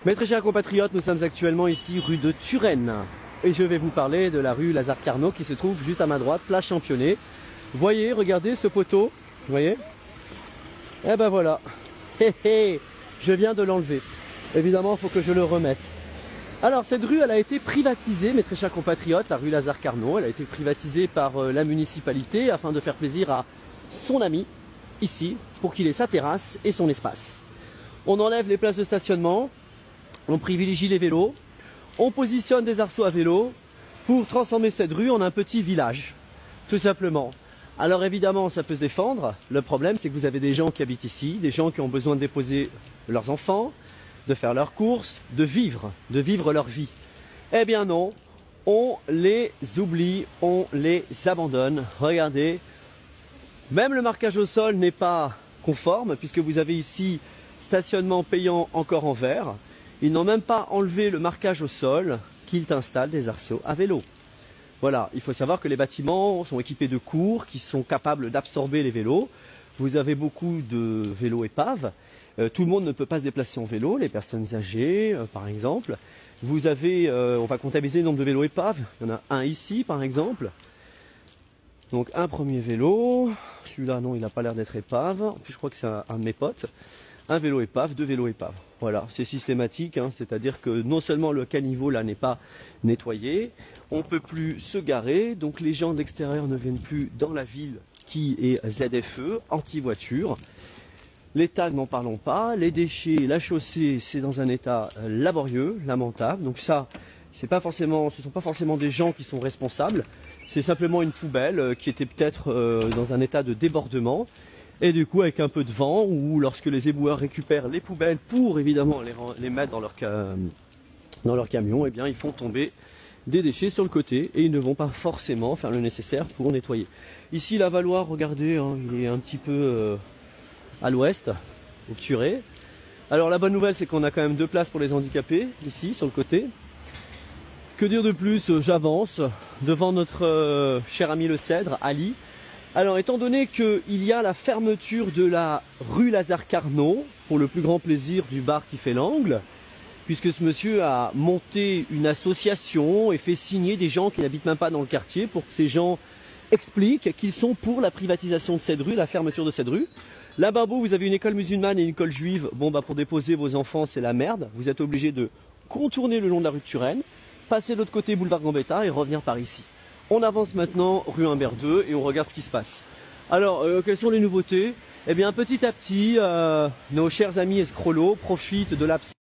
Mes très chers compatriotes, nous sommes actuellement ici rue de Turenne et je vais vous parler de la rue Lazare Carnot qui se trouve juste à ma droite, place Championnet. Voyez, regardez ce poteau, vous voyez? Eh ben voilà, je viens de l'enlever. Évidemment, il faut que je le remette. Alors cette rue, elle a été privatisée, mes très chers compatriotes, la rue Lazare Carnot, elle a été privatisée par la municipalité afin de faire plaisir à son ami, ici, pour qu'il ait sa terrasse et son espace. On enlève les places de stationnement, on privilégie les vélos, on positionne des arceaux à vélo pour transformer cette rue en un petit village, tout simplement. Alors évidemment, ça peut se défendre. Le problème, c'est que vous avez des gens qui habitent ici, des gens qui ont besoin de déposer leurs enfants, de faire leurs courses, de vivre leur vie. Eh bien non, on les oublie, on les abandonne. Regardez, même le marquage au sol n'est pas conforme, puisque vous avez ici stationnement payant encore en vert. Ils n'ont même pas enlevé le marquage au sol qu'ils installent des arceaux à vélo. Voilà, il faut savoir que les bâtiments sont équipés de cours qui sont capables d'absorber les vélos. Vous avez beaucoup de vélos épaves. Tout le monde ne peut pas se déplacer en vélo, les personnes âgées par exemple. Vous avez, on va comptabiliser le nombre de vélos épaves. Il y en a un ici par exemple. Donc un premier vélo. Celui-là non, il n'a pas l'air d'être épave. En plus je crois que c'est un de mes potes. Un vélo épave, deux vélos épaves. Voilà, c'est systématique, hein, c'est-à-dire que non seulement le caniveau là n'est pas nettoyé, on ne peut plus se garer, donc les gens d'extérieur ne viennent plus dans la ville qui est ZFE, anti-voiture. Les tags, n'en parlons pas, les déchets, la chaussée, c'est dans un état laborieux, lamentable. Donc ça, ce ne sont pas forcément des gens qui sont responsables, c'est simplement une poubelle qui était peut-être dans un état de débordement. Et du coup, avec un peu de vent, ou lorsque les éboueurs récupèrent les poubelles pour évidemment les mettre dans leur camion, eh bien, ils font tomber des déchets sur le côté et ils ne vont pas forcément faire le nécessaire pour nettoyer. Ici, la Valois, regardez, hein, il est un petit peu à l'ouest, au Turé. Alors, la bonne nouvelle, c'est qu'on a quand même 2 places pour les handicapés, ici, sur le côté. Que dire de plus? J'avance devant notre cher ami le Cèdre, Ali. Alors, étant donné qu'il y a la fermeture de la rue Lazare Carnot, pour le plus grand plaisir du bar qui fait l'angle, puisque ce monsieur a monté une association et fait signer des gens qui n'habitent même pas dans le quartier pour que ces gens expliquent qu'ils sont pour la privatisation de cette rue, la fermeture de cette rue. Là-bas, vous avez une école musulmane et une école juive. Bon, bah, pour déposer vos enfants, c'est la merde. Vous êtes obligé de contourner le long de la rue de Turenne, passer de l'autre côté boulevard Gambetta et revenir par ici. On avance maintenant rue Humbert II et on regarde ce qui se passe. Alors, quelles sont les nouveautés? Eh bien, petit à petit, nos chers amis escrolos profitent de l'absence